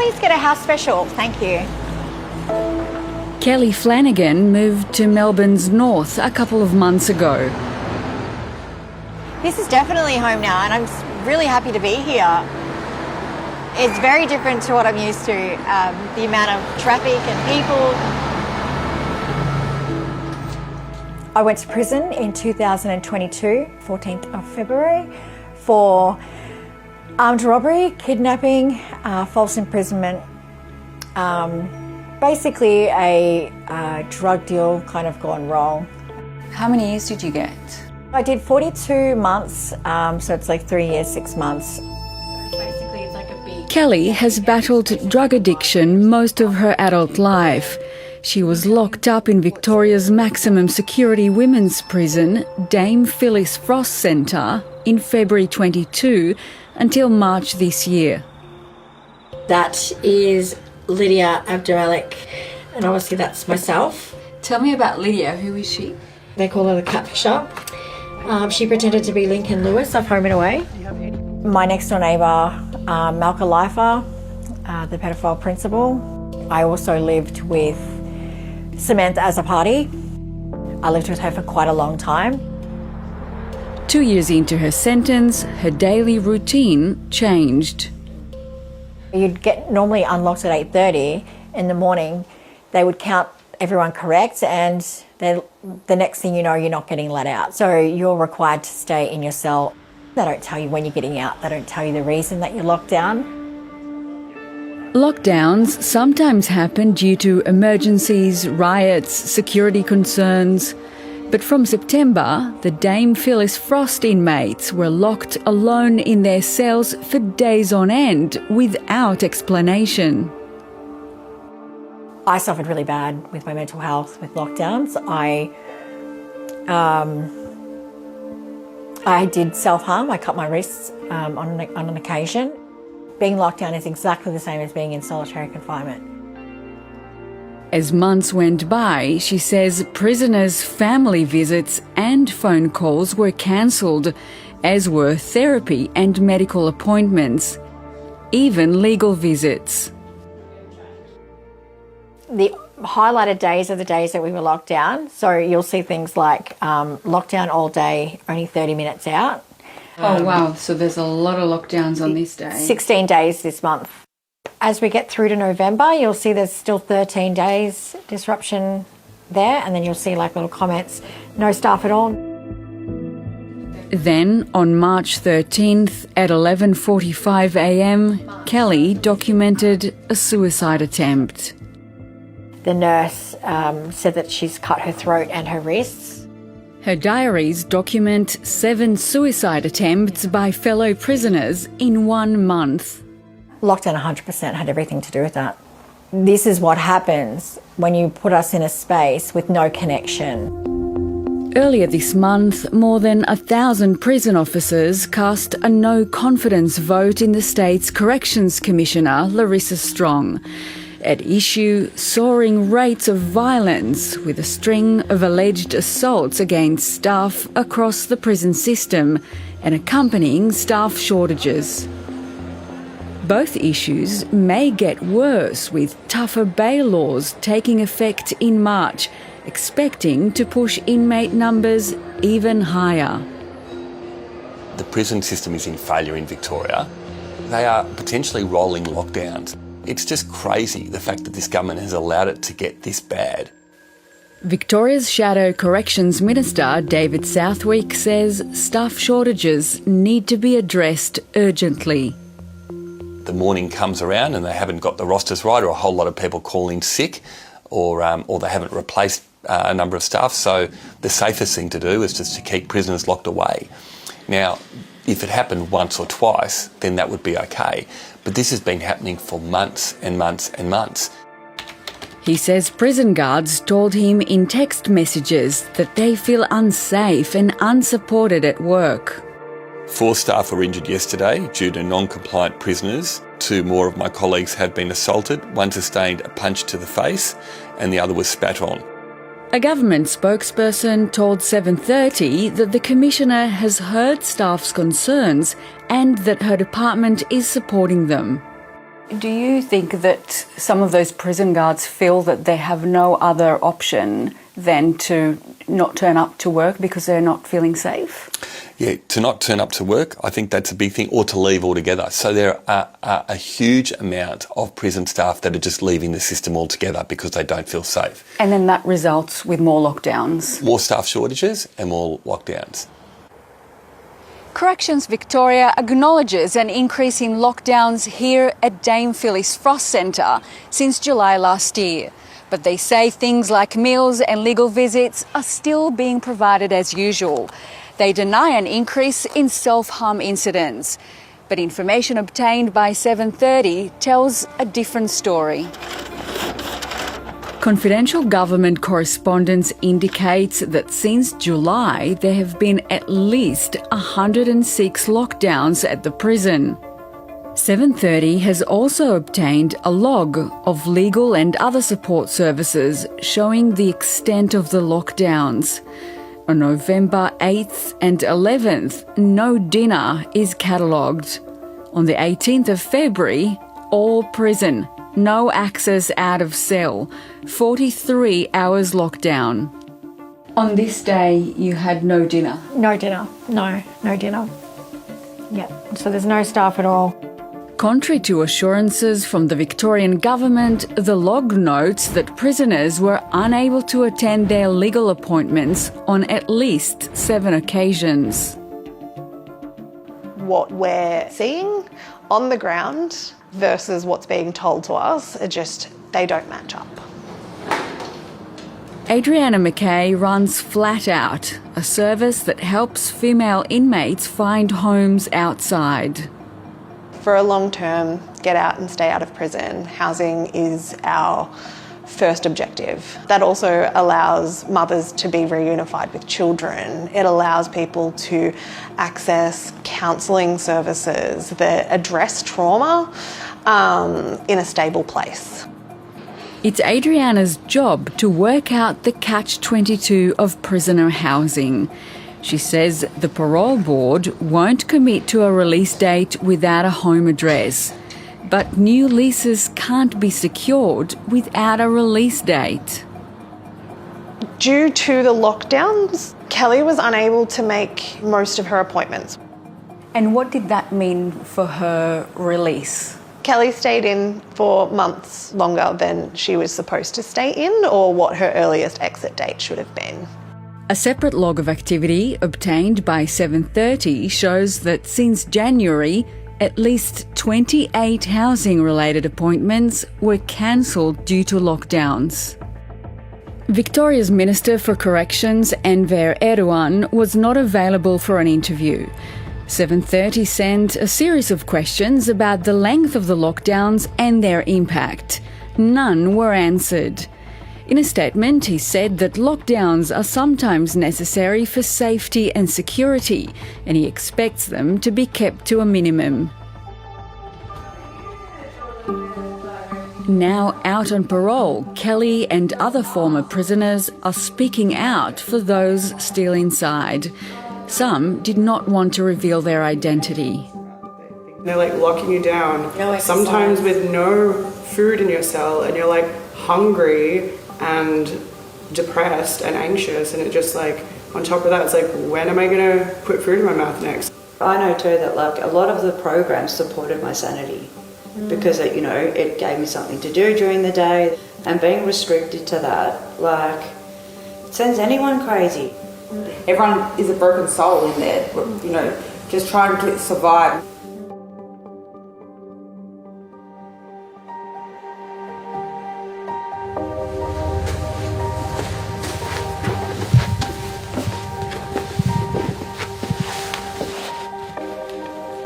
please get a house special? Thank you. Kelly Flanagan moved to Melbourne's north a couple of months ago. This is definitely home now, and I'm really happy to be here. It's very different to what I'm used to, the amount of traffic and people. I went to prison in 2022, 14th of February, for armed robbery, kidnapping, false imprisonment, basically a drug deal kind of gone wrong. How many years did you get? I did 42 months, so it's like 3 years, 6 months. Kelly has battled drug addiction most of her adult life. She was locked up in Victoria's maximum security women's prison, Dame Phyllis Frost Centre, in February 22 until March this year. That is Lydia Abduralik, and obviously that's myself. Tell me about Lydia. Who is she? They call her the catfisher. She pretended to be Lincoln Lewis of Home and Away. My next door neighbour, Malka Leifer, the pedophile principal. I also lived with Samantha as a party. I lived with her for quite a long time. 2 years into her sentence, her daily routine changed. You'd get normally unlocked at 8:30 in the morning. They would count everyone correct, and the next thing you know, you're not getting let out. So you're required to stay in your cell. They don't tell you when you're getting out. They don't tell you the reason that you're locked down. Lockdowns sometimes happen due to emergencies, riots, security concerns. But from September, the Dame Phyllis Frost inmates were locked alone in their cells for days on end without explanation. I suffered really bad with my mental health with lockdowns. I did self-harm. I cut my wrists on an occasion. Being locked down is exactly the same as being in solitary confinement. As months went by, she says prisoners' family visits and phone calls were cancelled, as were therapy and medical appointments, even legal visits. The highlighted days are the days that we were locked down. So you'll see things like lockdown all day, only 30 minutes out. Oh wow, so there's a lot of lockdowns on this day. 16 days this month. As we get through to November, you'll see there's still 13 days disruption there, and then you'll see like little comments, no staff at all. Then, on March 13th at 11:45 a.m, Kelly documented a suicide attempt. The nurse said that she's cut her throat and her wrists. Her diaries document 7 suicide attempts by fellow prisoners in 1 month. Lockdown 100% had everything to do with that. This is what happens when you put us in a space with no connection. Earlier this month, more than 1,000 prison officers cast a no-confidence vote in the state's Corrections Commissioner, Larissa Strong. At issue, soaring rates of violence with a string of alleged assaults against staff across the prison system and accompanying staff shortages. Both issues may get worse with tougher bail laws taking effect in March, expecting to push inmate numbers even higher. The prison system is in failure in Victoria. They are potentially rolling lockdowns. It's just crazy, the fact that this government has allowed it to get this bad. Victoria's Shadow Corrections Minister, David Southwick, says staff shortages need to be addressed urgently. The morning comes around and they haven't got the rosters right, or a whole lot of people call in sick, or they haven't replaced a number of staff. So the safest thing to do is just to keep prisoners locked away. Now, if it happened once or twice, then that would be okay. But this has been happening for months and months and months. He says prison guards told him in text messages that they feel unsafe and unsupported at work. 4 staff were injured yesterday due to non-compliant prisoners. 2 more of my colleagues have been assaulted. 1 sustained a punch to the face and the other was spat on. A government spokesperson told 7:30 that the Commissioner has heard staff's concerns and that her department is supporting them. Do you think that some of those prison guards feel that they have no other option than to not turn up to work because they're not feeling safe? Yeah, to not turn up to work, I think that's a big thing, or to leave altogether. So there are a huge amount of prison staff that are just leaving the system altogether because they don't feel safe. And then that results with more lockdowns. More staff shortages and more lockdowns. Corrections Victoria acknowledges an increase in lockdowns here at Dame Phyllis Frost Centre since July last year. But they say things like meals and legal visits are still being provided as usual. They deny an increase in self-harm incidents. But information obtained by 7:30 tells a different story. Confidential government correspondence indicates that since July there have been at least 106 lockdowns at the prison. 7:30 has also obtained a log of legal and other support services showing the extent of the lockdowns. On November 8th and 11th, no dinner is catalogued. On the 18th of February, all prison, no access out of cell, 43 hours lockdown. On this day, you had no dinner? No dinner. No dinner. Yeah, so there's no staff at all. Contrary to assurances from the Victorian government, the log notes that prisoners were unable to attend their legal appointments on at least 7 occasions. What we're seeing on the ground versus what's being told to us are just, they don't match up. Adriana McKay runs Flat Out, a service that helps female inmates find homes outside. For a long term, get out and stay out of prison, housing is our first objective. That also allows mothers to be reunified with children. It allows people to access counselling services that address trauma in a stable place. It's Adriana's job to work out the catch-22 of prisoner housing. She says the parole board won't commit to a release date without a home address. But new leases can't be secured without a release date. Due to the lockdowns, Kelly was unable to make most of her appointments. And what did that mean for her release? Kelly stayed in for months longer than she was supposed to stay in, or what her earliest exit date should have been. A separate log of activity obtained by 7:30 shows that since January, at least 28 housing-related appointments were cancelled due to lockdowns. Victoria's Minister for Corrections, Enver Erdogan, was not available for an interview. 7:30 sent a series of questions about the length of the lockdowns and their impact. None were answered. In a statement, he said that lockdowns are sometimes necessary for safety and security, and he expects them to be kept to a minimum. Now out on parole, Kelly and other former prisoners are speaking out for those still inside. Some did not want to reveal their identity. They're like locking you down, sometimes with no food in your cell, and you're like hungry and depressed and anxious, and it just like, on top of that, it's like, when am I going to put food in my mouth next? I know too that like a lot of the programs supported my sanity because it, you know, it gave me something to do during the day, and being restricted to that, like, it sends anyone crazy. Everyone is a broken soul in there, you know, just trying to survive.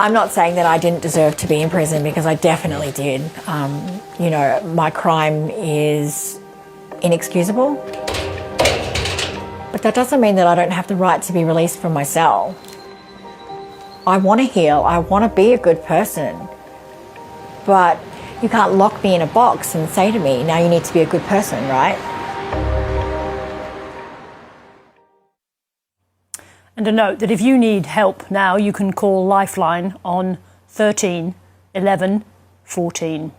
I'm not saying that I didn't deserve to be in prison, because I definitely did. You know, my crime is inexcusable. But that doesn't mean that I don't have the right to be released from my cell. I want to heal, I want to be a good person. But you can't lock me in a box and say to me, now you need to be a good person, right? And a note that if you need help now, you can call Lifeline on 13 11 14